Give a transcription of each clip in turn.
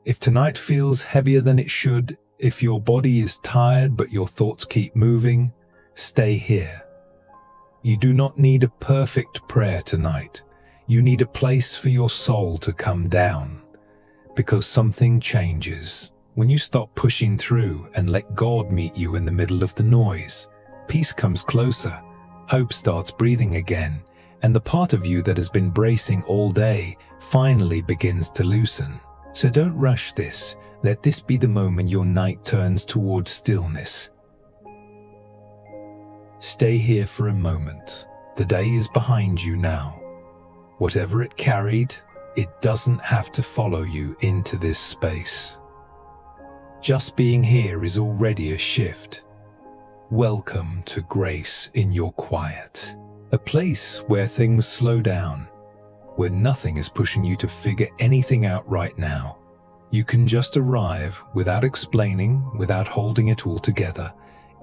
If tonight feels heavier than it should, if your body is tired but your thoughts keep moving, stay here. You do not need a perfect prayer tonight. You need a place for your soul to come down. Because something changes. When you stop pushing through and let God meet you in the middle of the noise, peace comes closer, hope starts breathing again, and the part of you that has been bracing all day finally begins to loosen. So don't rush this. Let this be the moment your night turns towards stillness. Stay here for a moment. The day is behind you now. Whatever it carried, it doesn't have to follow you into this space. Just being here is already a shift. Welcome to grace in your quiet. A place where things slow down, where nothing is pushing you to figure anything out right now. You can just arrive without explaining, without holding it all together.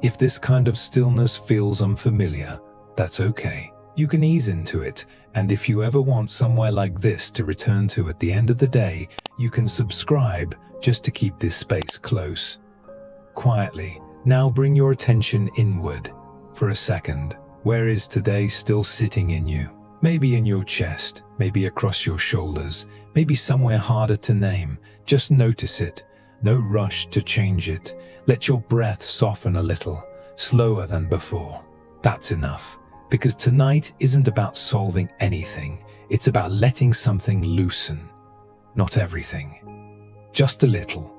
If this kind of stillness feels unfamiliar, that's okay. You can ease into it, and if you ever want somewhere like this to return to at the end of the day, you can subscribe just to keep this space close. Quietly, now bring your attention inward for a second. Where is today still sitting in you? Maybe in your chest, maybe across your shoulders, maybe somewhere harder to name. Just notice it. No rush to change it. Let your breath soften a little, slower than before. That's enough, because tonight isn't about solving anything. It's about letting something loosen. Not everything. Just a little.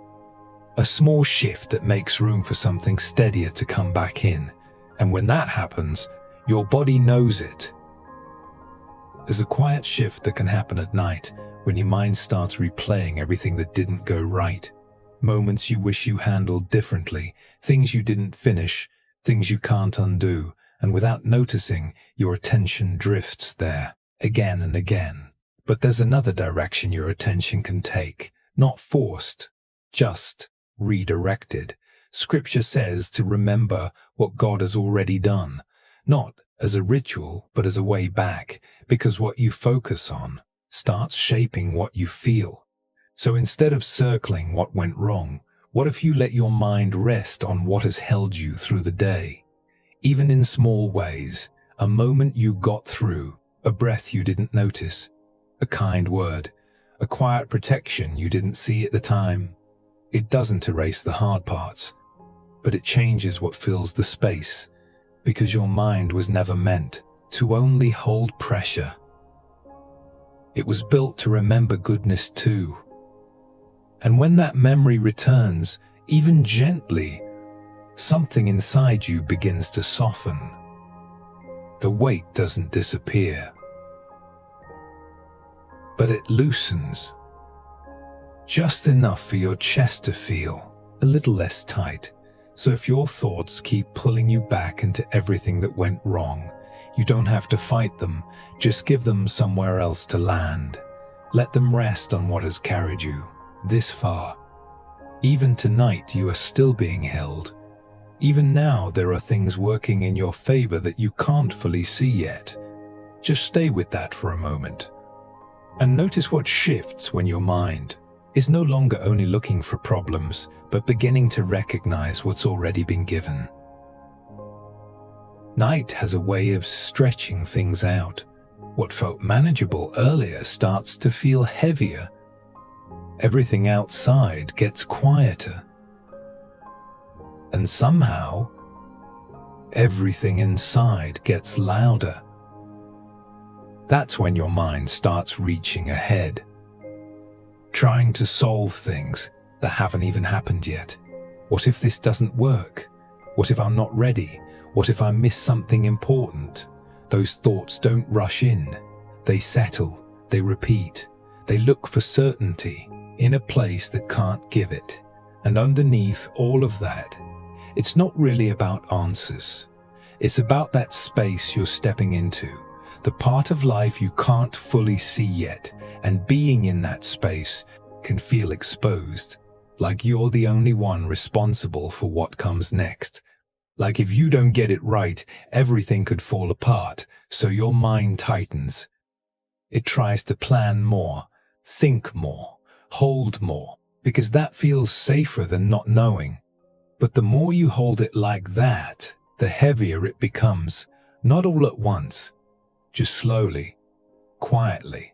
A small shift that makes room for something steadier to come back in. And when that happens, your body knows it. There's a quiet shift that can happen at night when your mind starts replaying everything that didn't go right. Moments you wish you handled differently, things you didn't finish, things you can't undo, and without noticing, your attention drifts there, again and again. But there's another direction your attention can take, not forced, just redirected. Scripture says to remember what God has already done, not as a ritual, but as a way back, because what you focus on starts shaping what you feel. So instead of circling what went wrong, what if you let your mind rest on what has held you through the day? Even in small ways, a moment you got through, a breath you didn't notice, a kind word, a quiet protection you didn't see at the time. It doesn't erase the hard parts, but it changes what fills the space, because your mind was never meant to only hold pressure. It was built to remember goodness too. And when that memory returns, even gently, something inside you begins to soften. The weight doesn't disappear, but it loosens. Just enough for your chest to feel a little less tight. So if your thoughts keep pulling you back into everything that went wrong, you don't have to fight them. Just give them somewhere else to land. Let them rest on what has carried you this far. Even tonight, you are still being held. Even now, there are things working in your favor that you can't fully see yet. Just stay with that for a moment. And notice what shifts when your mind is no longer only looking for problems, but beginning to recognize what's already been given. Night has a way of stretching things out. What felt manageable earlier starts to feel heavier. Everything outside gets quieter. And somehow, everything inside gets louder. That's when your mind starts reaching ahead, trying to solve things that haven't even happened yet. What if this doesn't work? What if I'm not ready? What if I miss something important? Those thoughts don't rush in. They settle, they repeat, they look for certainty in a place that can't give it. And underneath all of that, it's not really about answers. It's about that space you're stepping into, the part of life you can't fully see yet, and being in that space can feel exposed, like you're the only one responsible for what comes next. Like if you don't get it right, everything could fall apart, so your mind tightens. It tries to plan more, think more, hold more, because that feels safer than not knowing. But the more you hold it like that, the heavier it becomes, not all at once, just slowly, quietly,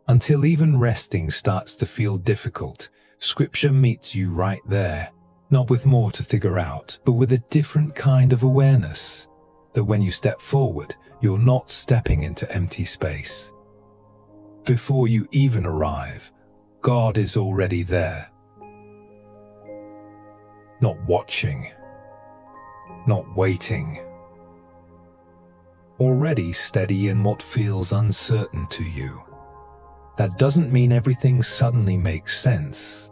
until even resting starts to feel difficult. Scripture meets you right there, not with more to figure out, but with a different kind of awareness, that when you step forward, you're not stepping into empty space. Before you even arrive, God is already there. Not watching, not waiting. Already steady in what feels uncertain to you. That doesn't mean everything suddenly makes sense.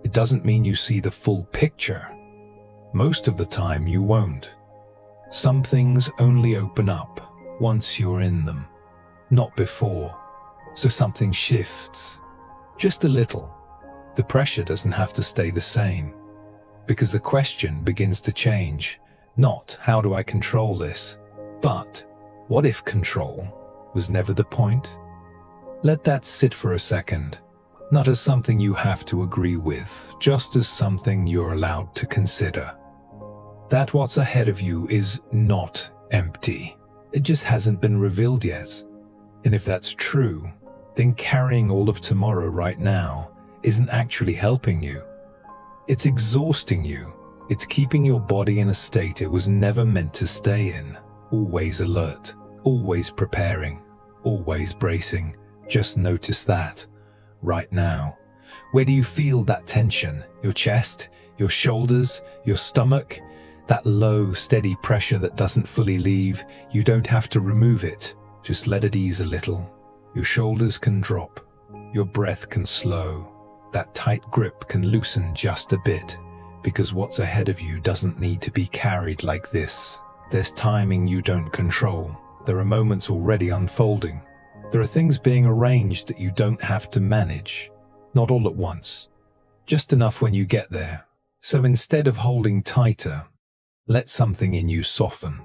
It doesn't mean you see the full picture. Most of the time you won't. Some things only open up once you're in them, not before. So something shifts, just a little. The pressure doesn't have to stay the same, because the question begins to change. Not, how do I control this? But, what if control was never the point? Let that sit for a second, not as something you have to agree with, just as something you're allowed to consider. That what's ahead of you is not empty. It just hasn't been revealed yet. And if that's true, then carrying all of tomorrow right now isn't actually helping you. It's exhausting you. It's keeping your body in a state it was never meant to stay in. Always alert, always preparing, always bracing. Just notice that. Right now. Where do you feel that tension? Your chest, your shoulders, your stomach? That low, steady pressure that doesn't fully leave. You don't have to remove it. Just let it ease a little. Your shoulders can drop. Your breath can slow. That tight grip can loosen just a bit, because what's ahead of you doesn't need to be carried like this. There's timing you don't control. There are moments already unfolding. There are things being arranged that you don't have to manage. Not all at once. Just enough when you get there. So instead of holding tighter, let something in you soften.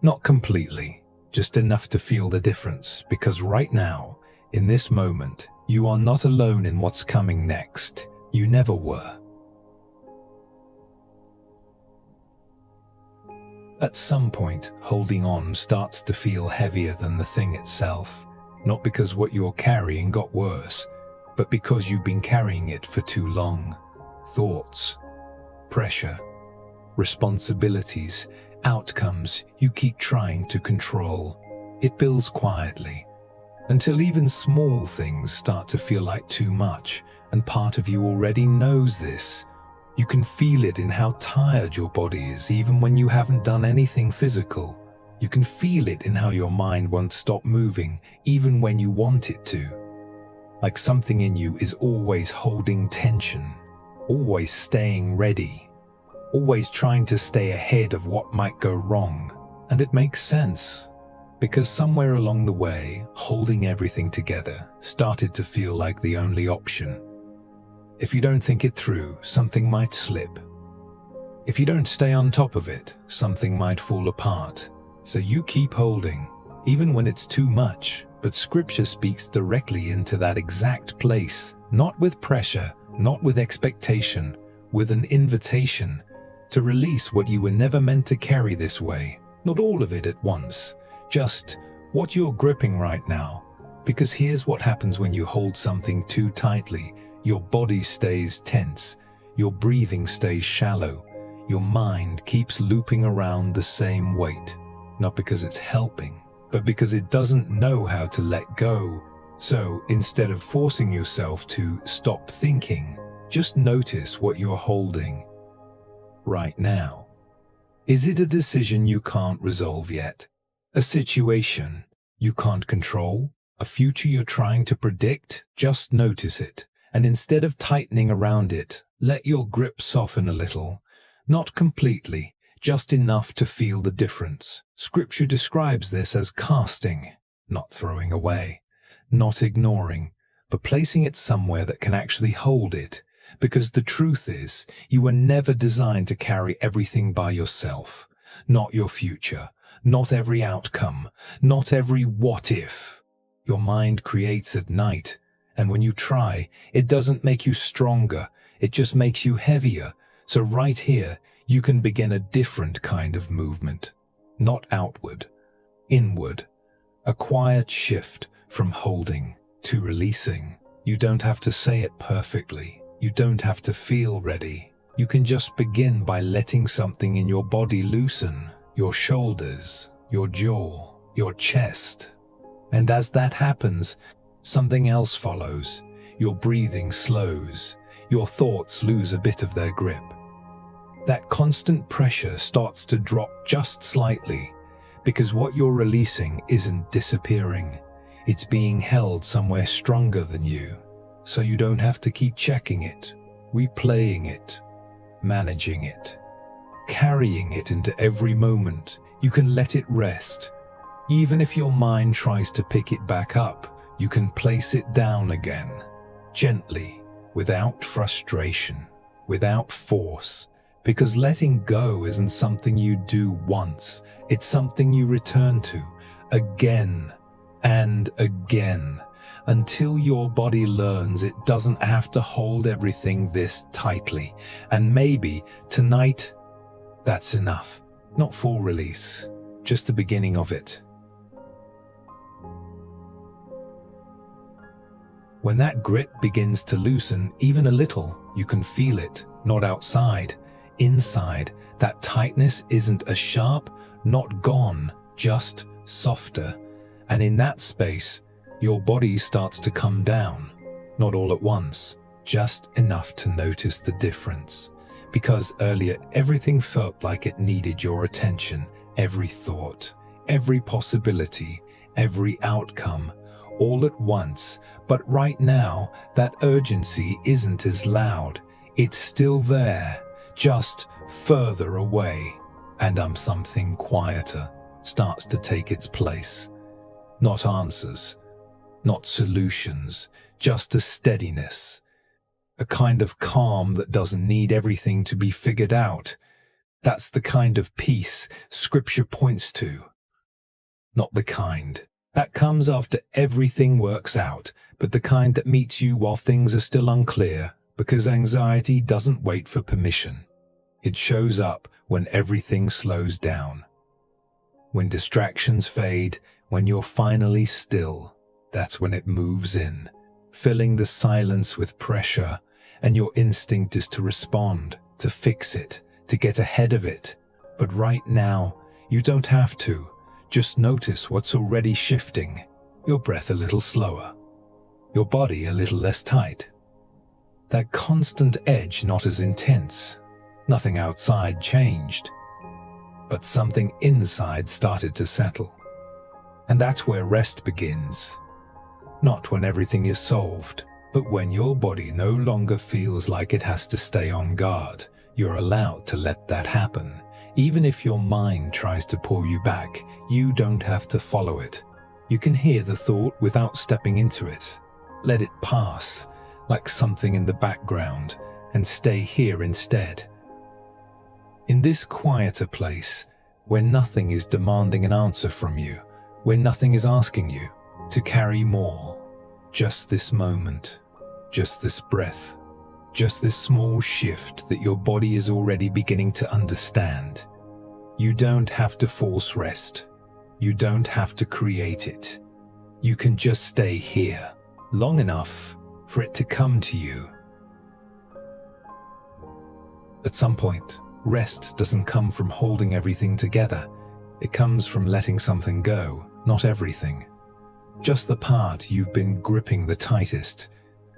Not completely, just enough to feel the difference. Because right now, in this moment, you are not alone in what's coming next. You never were. At some point, holding on starts to feel heavier than the thing itself. Not because what you're carrying got worse, but because you've been carrying it for too long. Thoughts, pressure, responsibilities, outcomes you keep trying to control. It builds quietly, until even small things start to feel like too much, and part of you already knows this. You can feel it in how tired your body is even when you haven't done anything physical. You can feel it in how your mind won't stop moving, even when you want it to. Like something in you is always holding tension, always staying ready, always trying to stay ahead of what might go wrong. And it makes sense, because somewhere along the way, holding everything together started to feel like the only option. If you don't think it through, something might slip. If you don't stay on top of it, something might fall apart. So you keep holding, even when it's too much. But Scripture speaks directly into that exact place, not with pressure, not with expectation, with an invitation to release what you were never meant to carry this way. Not all of it at once, just what you're gripping right now. Because here's what happens when you hold something too tightly. Your body stays tense, your breathing stays shallow, your mind keeps looping around the same weight. Not because it's helping, but because it doesn't know how to let go. So instead of forcing yourself to stop thinking, just notice what you're holding right now. Is it a decision you can't resolve yet? A situation you can't control? A future you're trying to predict? Just notice it. And instead of tightening around it, let your grip soften a little. Not completely, just enough to feel the difference. Scripture describes this as casting, not throwing away, not ignoring, but placing it somewhere that can actually hold it. Because the truth is, you were never designed to carry everything by yourself. Not your future, not every outcome, not every what if. Your mind creates at night, and when you try, it doesn't make you stronger, It just makes you heavier. So right here, you can begin a different kind of movement. Not outward, inward. A quiet shift from holding to releasing. You don't have to say it perfectly. You don't have to feel ready. You can just begin by letting something in your body loosen. Your shoulders, your jaw, your chest. And as that happens, something else follows. Your breathing slows. Your thoughts lose a bit of their grip. That constant pressure starts to drop just slightly, because what you're releasing isn't disappearing. It's being held somewhere stronger than you. So you don't have to keep checking it, replaying it, managing it, carrying it into every moment. You can let it rest. Even if your mind tries to pick it back up, you can place it down again, gently, without frustration, without force. Because letting go isn't something you do once, it's something you return to again and again, until your body learns it doesn't have to hold everything this tightly. And maybe tonight, that's enough. Not full release, just the beginning of it. When that grip begins to loosen even a little, you can feel it, not outside. Inside, that tightness isn't as sharp, not gone, just softer. And in that space, your body starts to come down. Not all at once, just enough to notice the difference. Because earlier, everything felt like it needed your attention. Every thought, every possibility, every outcome, all at once. But right now, that urgency isn't as loud. It's still there, just further away, and something quieter starts to take its place. Not answers, not solutions, just a steadiness, a kind of calm that doesn't need everything to be figured out. That's the kind of peace Scripture points to. Not the kind that comes after everything works out, but the kind that meets you while things are still unclear. Because anxiety doesn't wait for permission. It shows up when everything slows down. When distractions fade, when you're finally still, that's when it moves in, filling the silence with pressure, and your instinct is to respond, to fix it, to get ahead of it. But right now, you don't have to. Just notice what's already shifting. Your breath a little slower. Your body a little less tight. That constant edge not as intense. Nothing outside changed, but something inside started to settle. And that's where rest begins. Not when everything is solved, but when your body no longer feels like it has to stay on guard. You're allowed to let that happen. Even if your mind tries to pull you back, you don't have to follow it. You can hear the thought without stepping into it. Let it pass, like something in the background, and stay here instead. In this quieter place, where nothing is demanding an answer from you, where nothing is asking you to carry more, just this moment, just this breath, just this small shift that your body is already beginning to understand. You don't have to force rest. You don't have to create it. You can just stay here, long enough for it to come to you. At some point, rest doesn't come from holding everything together. It comes from letting something go, not everything. Just the part you've been gripping the tightest.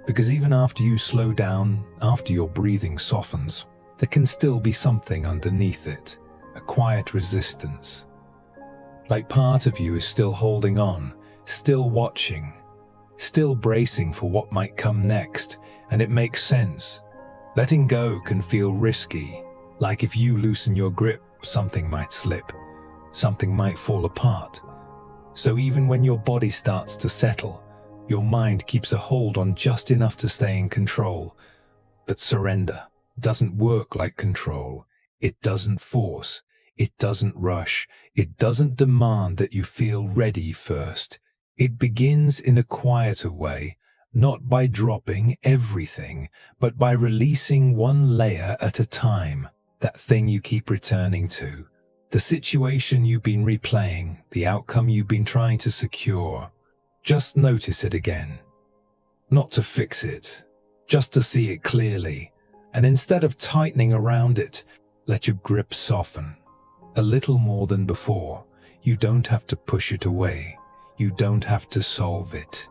Because even after you slow down, after your breathing softens, there can still be something underneath it, a quiet resistance. Like part of you is still holding on, still watching, still bracing for what might come next, and it makes sense. Letting go can feel risky, like if you loosen your grip, something might slip, something might fall apart. So even when your body starts to settle, your mind keeps a hold on just enough to stay in control. But surrender doesn't work like control. It doesn't force. It doesn't rush. It doesn't demand that you feel ready first. It begins in a quieter way, not by dropping everything, but by releasing one layer at a time. That thing you keep returning to, the situation you've been replaying, the outcome you've been trying to secure. Just notice it again. Not to fix it, just to see it clearly. And instead of tightening around it, let your grip soften. A little more than before. You don't have to push it away. You don't have to solve it.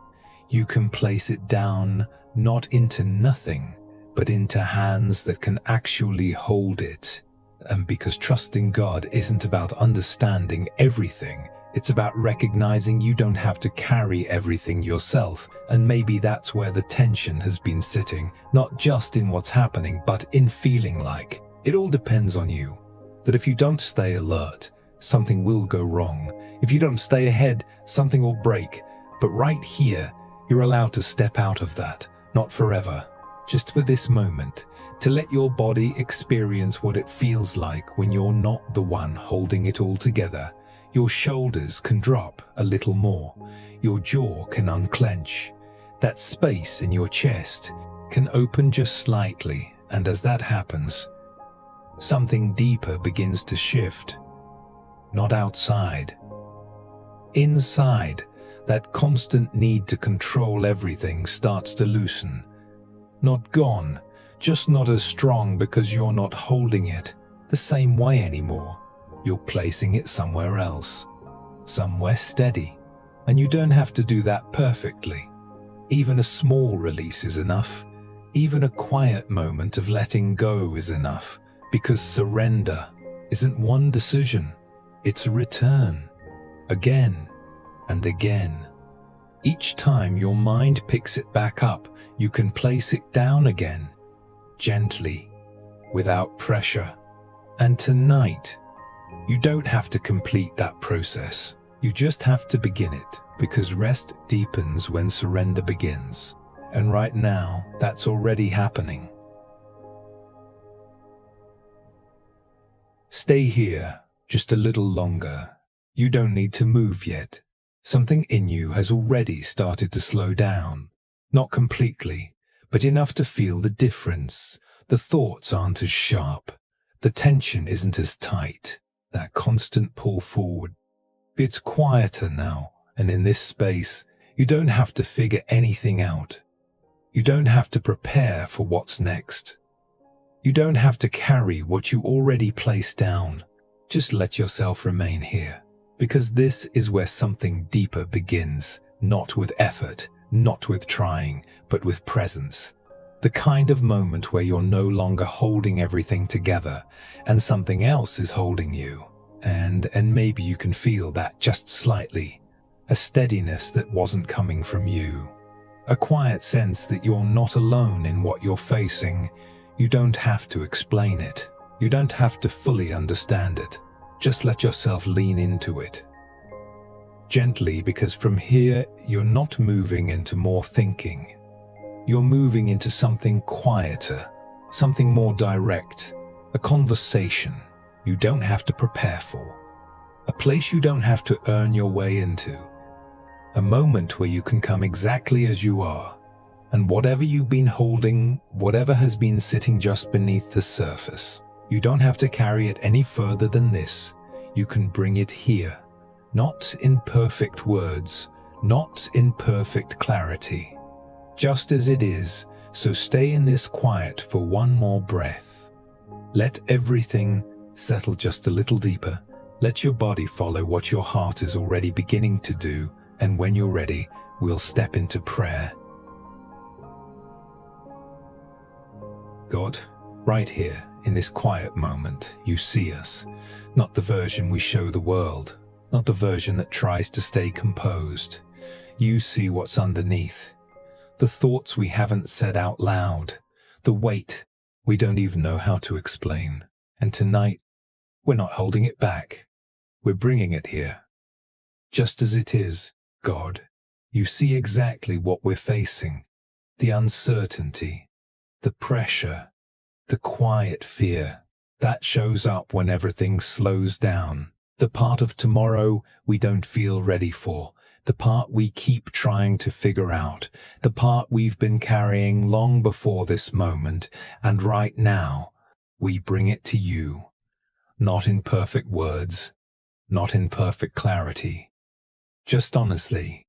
You can place it down, not into nothing, but into hands that can actually hold it. And because trusting God isn't about understanding everything, it's about recognizing you don't have to carry everything yourself. And maybe that's where the tension has been sitting, not just in what's happening, but in feeling like it all depends on you. That if you don't stay alert, something will go wrong. If you don't stay ahead, something will break. But right here, you're allowed to step out of that, not forever, just for this moment, to let your body experience what it feels like when you're not the one holding it all together. Your shoulders can drop a little more. Your jaw can unclench. That space in your chest can open just slightly, and as that happens, something deeper begins to shift. Not outside. Inside, that constant need to control everything starts to loosen. Not gone, just not as strong because you're not holding it the same way anymore. You're placing it somewhere else, somewhere steady. And you don't have to do that perfectly. Even a small release is enough. Even a quiet moment of letting go is enough, because surrender isn't one decision. It's a return, again and again. Each time your mind picks it back up, you can place it down again, gently, without pressure. And tonight, you don't have to complete that process. You just have to begin it, because rest deepens when surrender begins. And right now, that's already happening. Stay here just a little longer. You don't need to move yet. Something in you has already started to slow down. Not completely, but enough to feel the difference. The thoughts aren't as sharp. The tension isn't as tight. That constant pull forward. It's quieter now, and in this space, you don't have to figure anything out. You don't have to prepare for what's next. You don't have to carry what you already placed down. Just let yourself remain here, because this is where something deeper begins, not with effort, not with trying, but with presence. The kind of moment where you're no longer holding everything together and something else is holding you. And maybe you can feel that just slightly. A steadiness that wasn't coming from you. A quiet sense that you're not alone in what you're facing. You don't have to explain it. You don't have to fully understand it. Just let yourself lean into it. Gently, because from here, you're not moving into more thinking. You're moving into something quieter, something more direct, a conversation you don't have to prepare for, a place you don't have to earn your way into, a moment where you can come exactly as you are, and whatever you've been holding, whatever has been sitting just beneath the surface, you don't have to carry it any further than this. You can bring it here, not in perfect words, not in perfect clarity, just as it is. So stay in this quiet for one more breath. Let everything settle just a little deeper. Let your body follow what your heart is already beginning to do, and when you're ready, we'll step into prayer. God, right here, in this quiet moment, you see us, not the version we show the world, not the version that tries to stay composed. You see what's underneath, the thoughts we haven't said out loud, the weight we don't even know how to explain. And tonight, we're not holding it back. We're bringing it here. Just as it is, God, you see exactly what we're facing. The uncertainty, the pressure, the quiet fear that shows up when everything slows down. The part of tomorrow we don't feel ready for, the part we keep trying to figure out, the part we've been carrying long before this moment, and right now, we bring it to you, not in perfect words, not in perfect clarity, just honestly,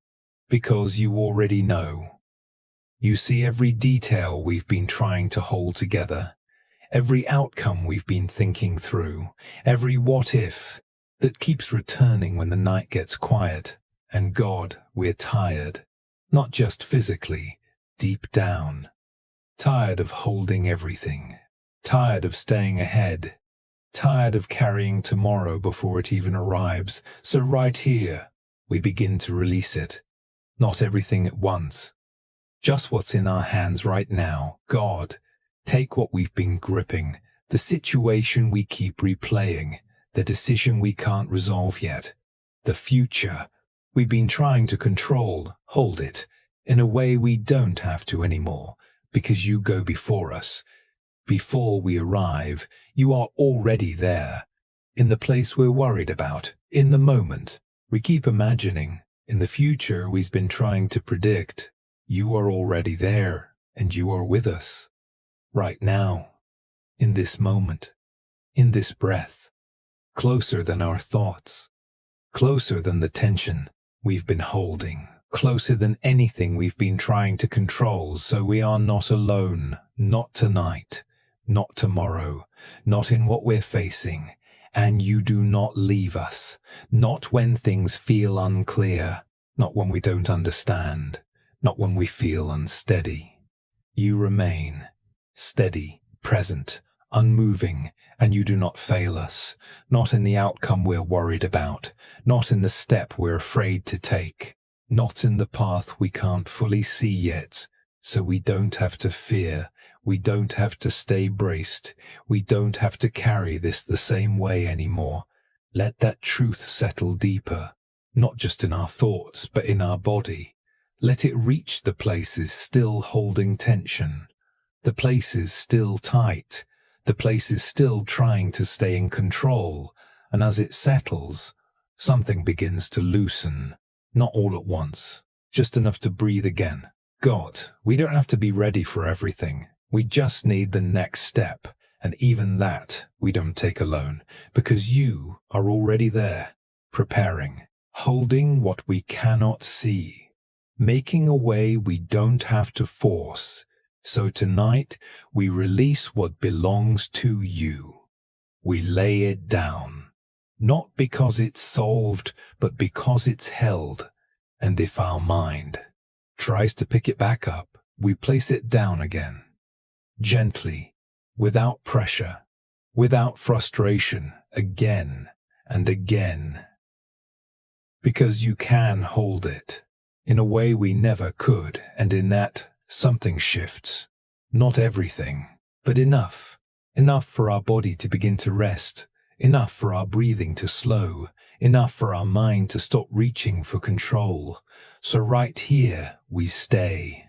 because you already know. You see every detail we've been trying to hold together, every outcome we've been thinking through, every what if that keeps returning when the night gets quiet. And God, we're tired, not just physically, deep down. Tired of holding everything, tired of staying ahead, tired of carrying tomorrow before it even arrives. So right here, we begin to release it. Not everything at once, just what's in our hands right now. God, take what we've been gripping, the situation we keep replaying, the decision we can't resolve yet, the future we've been trying to control. Hold it in a way we don't have to anymore, because you go before us. Before we arrive, you are already there, in the place we're worried about, in the moment we keep imagining, in the future we've been trying to predict. You are already there, and you are with us. Right now, in this moment, in this breath, closer than our thoughts, closer than the tension we've been holding, closer than anything we've been trying to control. So we are not alone, not tonight, not tomorrow, not in what we're facing. And you do not leave us, not when things feel unclear, not when we don't understand, not when we feel unsteady. You remain steady, present, unmoving, and you do not fail us, not in the outcome we're worried about, not in the step we're afraid to take, not in the path we can't fully see yet. So we don't have to fear, we don't have to stay braced, we don't have to carry this the same way anymore. Let that truth settle deeper, not just in our thoughts, but in our body. Let it reach the places still holding tension, the places still tight, the places still trying to stay in control. And as it settles, something begins to loosen, not all at once, just enough to breathe again. God, we don't have to be ready for everything. We just need the next step. And even that we don't take alone, because you are already there, preparing, holding what we cannot see, making a way we don't have to force. So tonight, we release what belongs to you. We lay it down, not because it's solved, but because it's held. And if our mind tries to pick it back up, we place it down again, gently, without pressure, without frustration, again and again. Because you can hold it in a way we never could, and in that, something shifts. Not everything, but enough. Enough for our body to begin to rest, enough for our breathing to slow, enough for our mind to stop reaching for control. So right here we stay,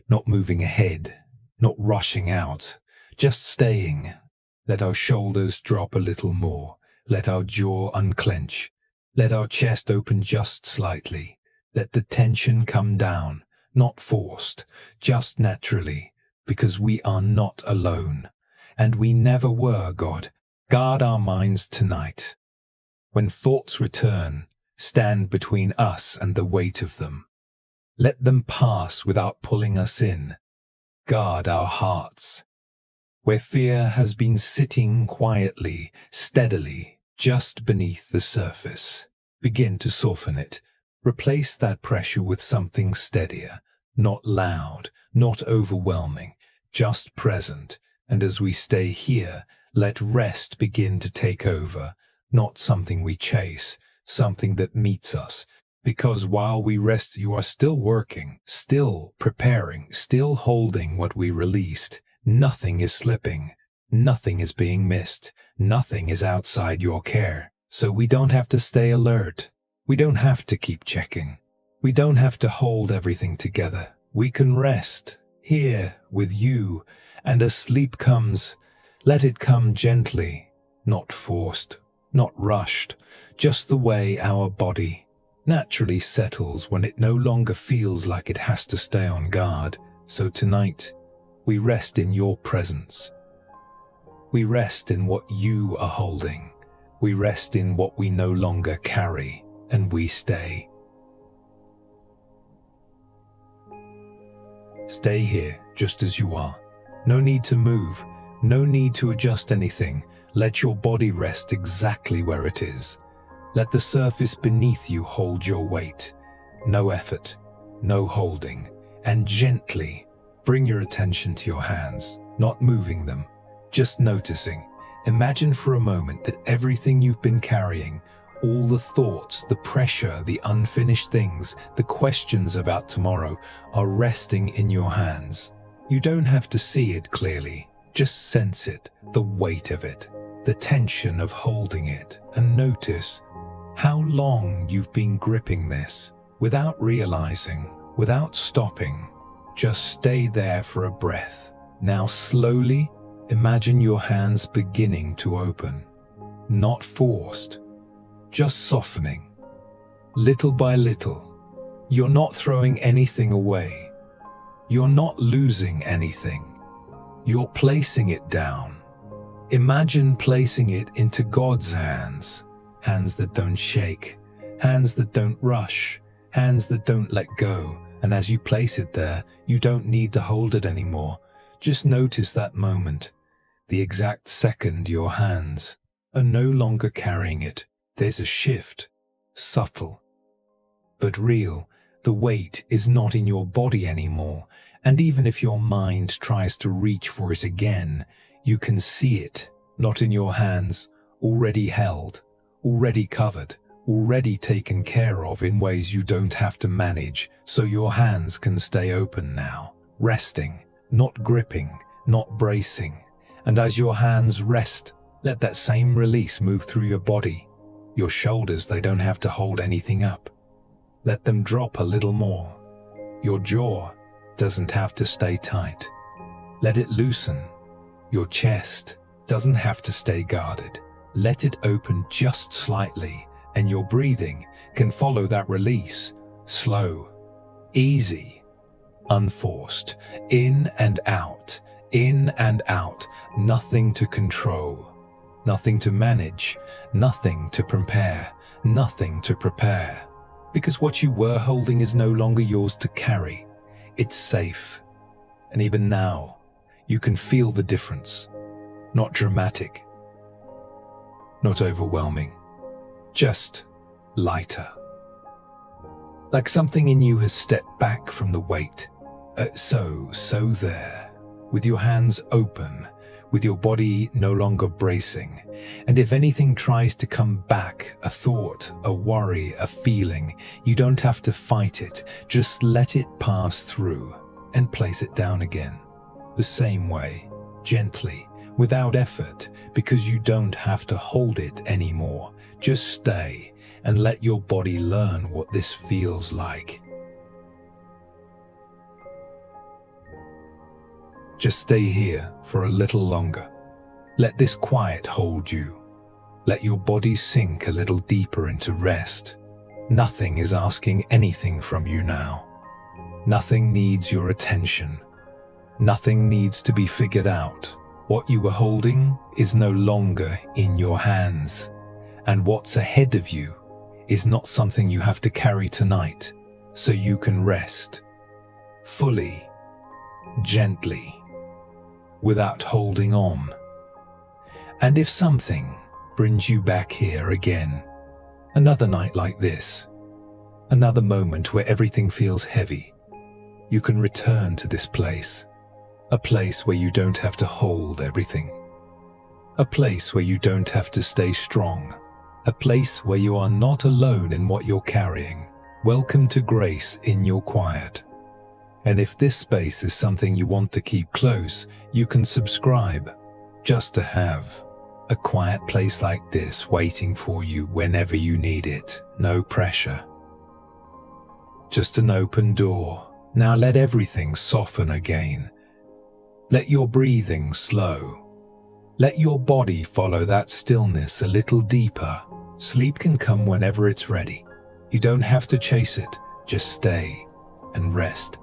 not moving ahead, not rushing out, just staying. Let our shoulders drop a little more, let our jaw unclench, let our chest open just slightly, let the tension come down, not forced, just naturally, because we are not alone, and we never were. God, guard our minds tonight. When thoughts return, stand between us and the weight of them. Let them pass without pulling us in. Guard our hearts, where fear has been sitting quietly, steadily, just beneath the surface. Begin to soften it. Replace that pressure with something steadier, not loud, not overwhelming, just present. And as we stay here, let rest begin to take over, not something we chase, something that meets us. Because while we rest, you are still working, still preparing, still holding what we released. Nothing is slipping, nothing is being missed, nothing is outside your care. So we don't have to stay alert. We don't have to keep checking. We don't have to hold everything together. We can rest here with you, and as sleep comes, let it come gently, not forced, not rushed, just the way our body naturally settles when it no longer feels like it has to stay on guard. So tonight, we rest in your presence. We rest in what you are holding. We rest in what we no longer carry, and we stay. Stay here just as you are. No need to move, no need to adjust anything. Let your body rest exactly where it is. Let the surface beneath you hold your weight. No effort, no holding, and gently bring your attention to your hands, not moving them, just noticing. Imagine for a moment that everything you've been carrying, all the thoughts, the pressure, the unfinished things, the questions about tomorrow, are resting in your hands. You don't have to see it clearly, just sense it, the weight of it, the tension of holding it, and notice how long you've been gripping this, without realizing, without stopping. Just stay there for a breath. Now slowly, imagine your hands beginning to open. Not forced, just softening. Little by little. You're not throwing anything away. You're not losing anything. You're placing it down. Imagine placing it into God's hands. Hands that don't shake, hands that don't rush, hands that don't let go. And as you place it there, you don't need to hold it anymore. Just notice that moment, the exact second your hands are no longer carrying it. There's a shift, subtle, but real. The weight is not in your body anymore. And even if your mind tries to reach for it again, you can see it, not in your hands, already held, already covered, already taken care of in ways you don't have to manage, so your hands can stay open now, resting, not gripping, not bracing. And as your hands rest, let that same release move through your body. Your shoulders, they don't have to hold anything up. Let them drop a little more. Your jaw doesn't have to stay tight. Let it loosen. Your chest doesn't have to stay guarded. Let it open just slightly, and your breathing can follow that release. Slow, easy, unforced, in and out, nothing to control, nothing to manage, nothing to prepare, nothing to prepare. Because what you were holding is no longer yours to carry. It's safe. And even now, you can feel the difference. Not dramatic, not overwhelming, just lighter. Like something in you has stepped back from the weight. So there, with your hands open, with your body no longer bracing. And if anything tries to come back, a thought, a worry, a feeling, you don't have to fight it. Just let it pass through and place it down again. The same way, gently, without effort, because you don't have to hold it anymore. Just stay and let your body learn what this feels like. Just stay here for a little longer. Let this quiet hold you. Let your body sink a little deeper into rest. Nothing is asking anything from you now. Nothing needs your attention. Nothing needs to be figured out. What you were holding is no longer in your hands. And what's ahead of you is not something you have to carry tonight, so you can rest fully, gently, without holding on. And if something brings you back here again, another night like this, another moment where everything feels heavy, you can return to this place, a place where you don't have to hold everything, a place where you don't have to stay strong, a place where you are not alone in what you're carrying. Welcome to grace in your quiet. And if this space is something you want to keep close, you can subscribe, just to have a quiet place like this waiting for you whenever you need it. No pressure. Just an open door. Now let everything soften again. Let your breathing slow. Let your body follow that stillness a little deeper. Sleep can come whenever it's ready. You don't have to chase it, just stay and rest.